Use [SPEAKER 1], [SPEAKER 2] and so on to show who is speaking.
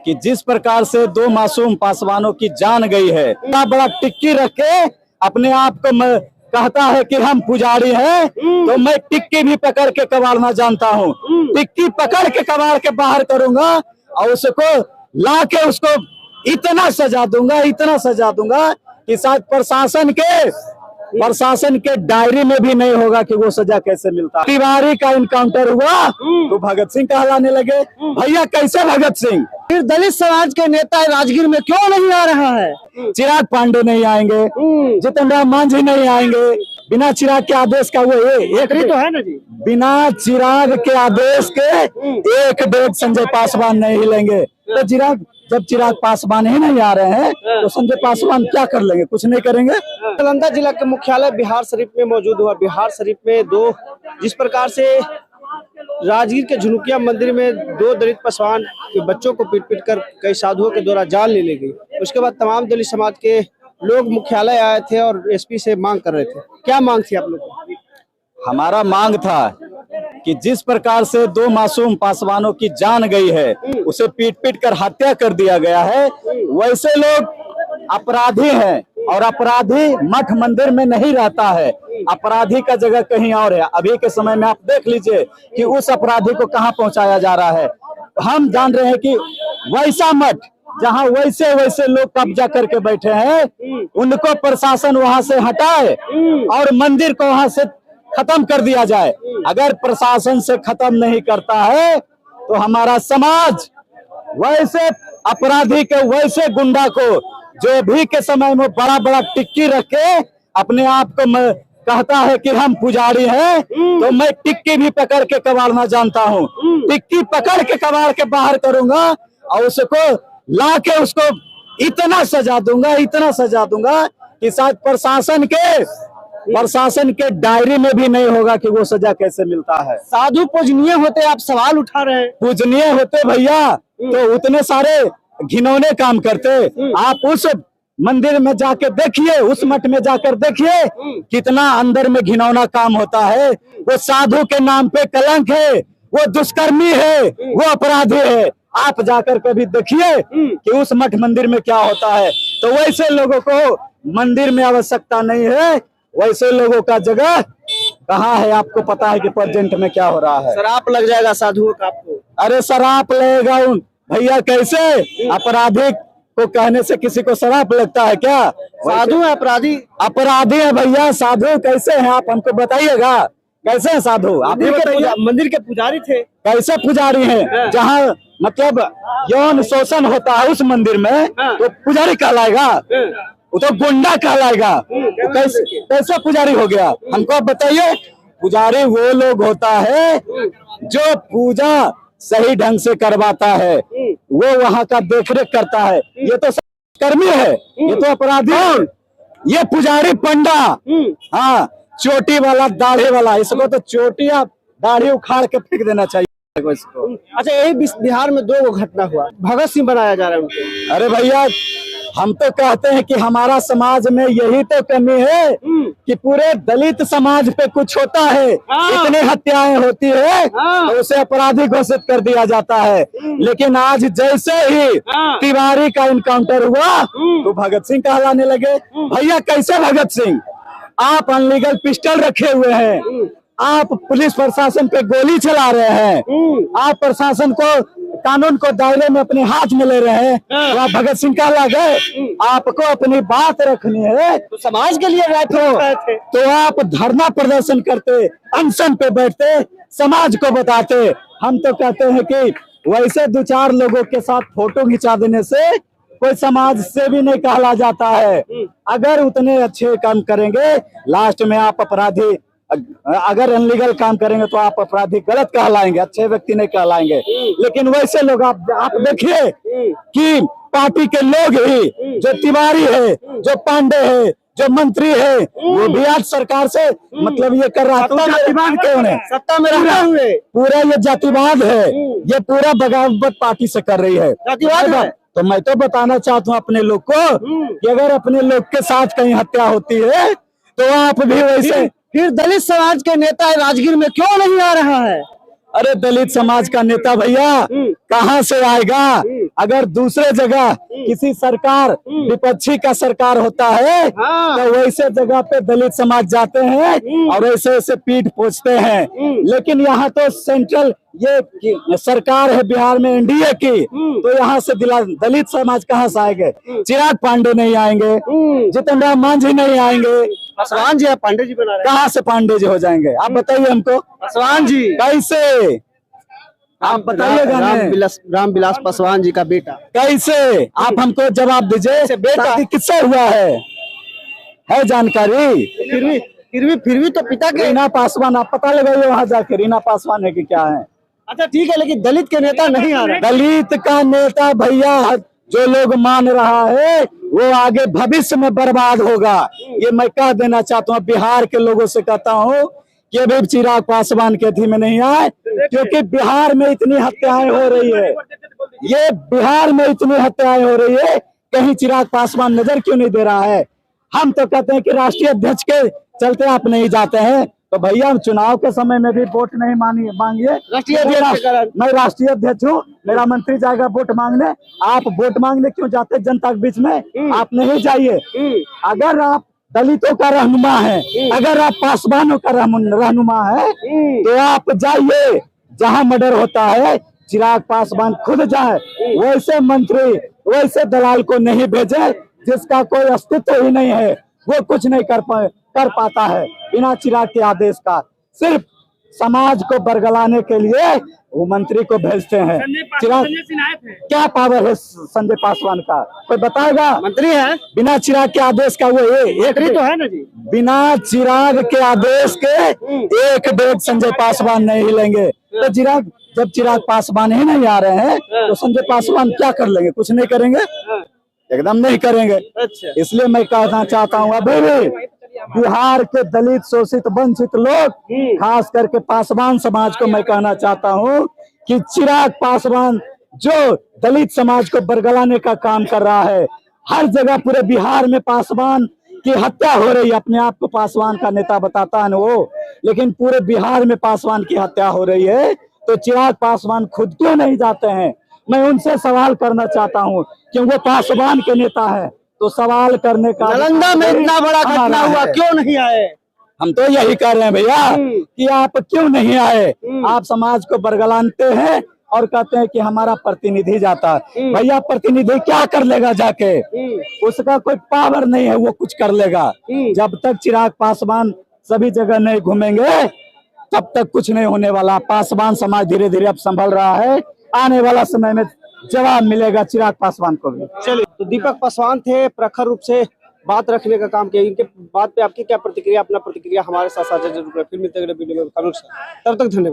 [SPEAKER 1] कि जिस प्रकार से दो मासूम पासवानों की जान गई है, इतना बड़ा टिक्की रख के अपने आप को कहता है कि हम पुजारी हैं, तो मैं टिक्की भी पकड़ के कबाड़ना जानता हूँ। टिक्की पकड़ के कबाड़ के बाहर करूंगा और उसको ला के उसको इतना सजा दूंगा कि शायद प्रशासन के डायरी में भी नहीं होगा कि वो सजा कैसे मिलता है। तिवारी का इनकाउंटर हुआ तो भगत सिंह कहलाने लगे। भैया कैसे भगत सिंह?
[SPEAKER 2] फिर दलित समाज के नेता राजगीर में क्यों नहीं आ रहा है?
[SPEAKER 1] चिराग पांडे नहीं आएंगे, जितन राम मांझी नहीं आएंगे। बिना चिराग के आदेश का वो एक
[SPEAKER 2] तो है ना जी।
[SPEAKER 1] बिना चिराग के आदेश के एक डेढ़ संजय पासवान नहीं हिलेंगे। तो जब चिराग पासवान ही नहीं आ रहे हैं तो संजय पासवान क्या कर लेंगे? कुछ नहीं करेंगे।
[SPEAKER 2] नालंदा जिला के मुख्यालय बिहार शरीफ में मौजूद हुआ। बिहार शरीफ में जिस प्रकार से राजगीर के झुनुकिया मंदिर में दो दलित पासवान के बच्चों को पीट कर कई साधुओं के द्वारा जान ले ली गई। उसके बाद तमाम दलित समाज के लोग मुख्यालय आए थे और एसपी से मांग कर रहे थे। क्या मांग थी आप लोगों की?
[SPEAKER 1] हमारा मांग था कि जिस प्रकार से दो मासूम पासवानों की जान गई है, उसे पीट कर हत्या कर दिया गया है, वैसे लोग अपराधी हैं और अपराधी मठ मंदिर में नहीं रहता है। अपराधी का जगह कहीं और है। अभी के समय में आप देख लीजिए कि उस अपराधी को कहां पहुंचाया जा रहा है। हम जान रहे हैं कि वैसा मठ जहां वैसे लोग कब्जा करके बैठे हैं, उनको प्रशासन वहां से हटाए और मंदिर को वहां से खत्म कर दिया जाए। अगर प्रशासन से खत्म नहीं करता है तो हमारा समाज वैसे अपराधी के वैसे गुंडा को जो भी के समय में बड़ा टिक्की रख के अपने आप को कहता है कि हम पुजारी हैं, तो मैं टिक्की भी पकड़ के कबाड़ना जानता हूँ। टिक्की पकड़ के कबाड़ के बाहर करूंगा और उसको ला के उसको इतना सजा दूंगा कि शायद प्रशासन के डायरी में भी नहीं होगा कि वो सजा कैसे मिलता है।
[SPEAKER 2] साधु पूजनीय होते आप सवाल उठा रहे हैं।
[SPEAKER 1] पूजनीय होते भैया तो उतने सारे घिनौने काम करते। आप उस मंदिर में जाके देखिए, उस मठ में जाकर देखिए कितना अंदर में घिनौना काम होता है। वो साधु के नाम पे कलंक है, वो दुष्कर्मी है, वो अपराधी है। आप जाकर कभी देखिए कि उस मठ मंदिर में क्या होता है। तो वैसे लोगों को मंदिर में आवश्यकता नहीं है, वैसे लोगों का जगह कहाँ है? आपको पता है कि प्रेजेंट में क्या हो रहा है।
[SPEAKER 2] शराप लग जाएगा साधुओं का आपको।
[SPEAKER 1] अरे शराप लगेगा भैया? कैसे? अपराधी को कहने से किसी को शराप लगता है क्या?
[SPEAKER 2] साधु है
[SPEAKER 1] अपराधी है भैया। साधु कैसे हैं आप हमको बताइएगा, कैसे हैं साधु? आप
[SPEAKER 2] मंदिर के पुजारी थे।
[SPEAKER 1] कैसे पुजारी हैं? जहाँ मतलब यौन शोषण होता है उस मंदिर में तो पुजारी कहलाएगा? वो तो गुंडा कहलाएगा। तो कैसे पुजारी हो गया? हमको आप बताइए। पुजारी वो लोग होता है जो पूजा सही ढंग से करवाता है, वो वहां का देखरेख करता है। ये तो कर्मी है, ये तो अपराधी है। ये पुजारी पंडा, हाँ, चोटी वाला दाढ़ी वाला, इसको तो चोटी या दाढ़ी उखाड़ के फेंक देना चाहिए इसको।
[SPEAKER 2] अच्छा, यही बिहार में दो घटना हुआ, भगत सिंह बनाया जा रहा है उनको।
[SPEAKER 1] अरे भैया, हम तो कहते हैं कि हमारा समाज में यही तो कमी है कि पूरे दलित समाज पे कुछ होता है, इतनी हत्याएं होती है तो उसे अपराधी घोषित कर दिया जाता है। लेकिन आज जैसे ही तिवारी का इनकाउंटर हुआ तो भगत सिंह कहलाने लगे। भैया कैसे भगत सिंह? आप अनलीगल पिस्टल रखे हुए हैं, आप पुलिस प्रशासन पे गोली चला रहे हैं, आप प्रशासन को कानून को दायरे में अपने हाथ में ले रहे हैं, तो आप भगत सिंह कहला गए। आपको अपनी बात रखनी है
[SPEAKER 2] तो समाज के लिए
[SPEAKER 1] तो आप धरना प्रदर्शन करते, अनशन पे बैठते, समाज को बताते। हम तो कहते हैं कि वैसे दो चार लोगों के साथ फोटो खिंचा देने से कोई समाज से भी नहीं कहला जाता है। अगर उतने अच्छे काम करेंगे, लास्ट में आप अपराधी, अगर अनलीगल काम करेंगे तो आप अपराधी गलत कहलाएंगे, अच्छे व्यक्ति नहीं कहलाएंगे। लेकिन वैसे लोग आप देखिए कि पार्टी के लोग ही, जो तिवारी है, जो पांडे है, जो मंत्री है, वो भी आज सरकार से मतलब ये कर रहा है। जातिवाद क्यों है?
[SPEAKER 2] सत्ता में रहते हुए
[SPEAKER 1] पूरा ये जातिवाद है, ये पूरा बगावत पार्टी से कर रही है।
[SPEAKER 2] जातिवाद है।
[SPEAKER 1] तो मैं तो बताना चाहता हूँ अपने लोग को कि अगर अपने लोग के साथ कहीं हत्या होती है तो आप भी वैसे।
[SPEAKER 2] फिर दलित समाज के नेता राजगीर में क्यों नहीं आ रहा है?
[SPEAKER 1] अरे दलित समाज का नेता भैया कहाँ से आएगा? अगर दूसरे जगह किसी सरकार विपक्षी का सरकार होता है तो वैसे जगह पे दलित समाज जाते हैं और ऐसे ऐसे पीठ पोछते हैं। लेकिन यहाँ तो सेंट्रल ये सरकार है बिहार में एनडीए की, तो यहाँ से दलित समाज कहाँ से आएंगे? चिराग पांडे नहीं आएंगे, जितेंद्र राम मांझी नहीं आएंगे,
[SPEAKER 2] पासवान जी पांडे जी बना रहे
[SPEAKER 1] कहाँ से पांडे जी हो जाएंगे? आप बताइए हमको,
[SPEAKER 2] पासवान जी
[SPEAKER 1] कैसे? आप बताइएगा
[SPEAKER 2] रामविलास पासवान जी का बेटा
[SPEAKER 1] कैसे? आप हमको जवाब दीजिए। बेटा किससे हुआ है जानकारी?
[SPEAKER 2] फिर भी तो पिता के
[SPEAKER 1] रीना पासवान, आप पता लगाइए वहां जाके रीना पासवान है कि क्या है।
[SPEAKER 2] अच्छा ठीक है, लेकिन दलित के नेता नहीं आ रहे।
[SPEAKER 1] दलित का नेता भैया जो लोग मान रहा है वो आगे भविष्य में बर्बाद होगा, ये मैं कह देना चाहता हूँ। बिहार के लोगों से कहता हूँ कि अभी चिराग पासवान के अथी में नहीं आए, क्योंकि बिहार में इतनी हत्याएं हो रही है, ये बिहार में इतनी हत्याएं हो रही है, कहीं चिराग पासवान नजर क्यों नहीं दे रहा है? हम तो कहते हैं कि राष्ट्रीय अध्यक्ष के चलते आप नहीं जाते हैं, तो भैया हम चुनाव के समय में भी वोट नहीं मांगिए। मैं राष्ट्रीय अध्यक्ष हूँ, मेरा मंत्री जाएगा वोट मांगने, आप वोट मांगने क्यों जाते जनता के बीच में? आप नहीं जाइए। अगर आप दलितों का रहनुमा है, अगर आप पासवानों का रहनुमा है, तो आप जाइए जहां मर्डर होता है, चिराग पासवान खुद जाए। वैसे मंत्री वैसे दलाल को नहीं भेजे जिसका कोई अस्तित्व ही नहीं है, वो कुछ नहीं कर पाता है बिना चिराग के आदेश का। सिर्फ समाज को बरगलाने के लिए वो मंत्री को भेजते हैं। चिराग क्या पावर है संजय पासवान का? कोई बताएगा? मंत्री है बिना चिराग के आदेश का, वो एक
[SPEAKER 2] तो है ना जी।
[SPEAKER 1] बिना चिराग के आदेश के एक डेग संजय पासवान नहीं हिलेंगे। तो जब चिराग पासवान ही नहीं आ रहे हैं तो संजय पासवान क्या कर लेंगे? कुछ नहीं करेंगे, एकदम नहीं करेंगे।
[SPEAKER 2] अच्छा।
[SPEAKER 1] इसलिए मैं कहना चाहता हूँ अभी भी बिहार के दलित शोषित वंचित लोग, खास करके पासवान समाज को मैं कहना चाहता हूँ कि चिराग पासवान जो दलित समाज को बरगलाने का काम कर रहा है, हर जगह पूरे बिहार में पासवान की हत्या हो रही है। अपने आप को पासवान का नेता बताता है ना वो, लेकिन पूरे बिहार में पासवान की हत्या हो रही है, तो चिराग पासवान खुद क्यों नहीं जाते हैं? मैं उनसे सवाल करना चाहता हूँ कि वो पासवान के नेता है, तो सवाल करने का
[SPEAKER 2] नालंदा में इतना बड़ा घटना हुआ, क्यों नहीं आए?
[SPEAKER 1] हम तो यही कह रहे हैं भैया कि आप क्यों नहीं आए? आप समाज को बरगलाते हैं और कहते हैं कि हमारा प्रतिनिधि जाता है। भैया प्रतिनिधि क्या कर लेगा जाके? उसका कोई पावर नहीं है, वो कुछ कर लेगा। जब तक चिराग पासवान सभी जगह नहीं घूमेंगे तब तक कुछ नहीं होने वाला। पासवान समाज धीरे धीरे अब संभल रहा है, आने वाला समय में जवाब मिलेगा चिराग पासवान को भी।
[SPEAKER 2] चलिए, तो दीपक पासवान थे, प्रखर रूप से बात रखने का काम किया। इनके बात पे आपकी क्या प्रतिक्रिया? अपना प्रतिक्रिया हमारे साथ साझा जरूर करें। फिर मिलते हैं अगले वीडियो में। तब तक धन्यवाद।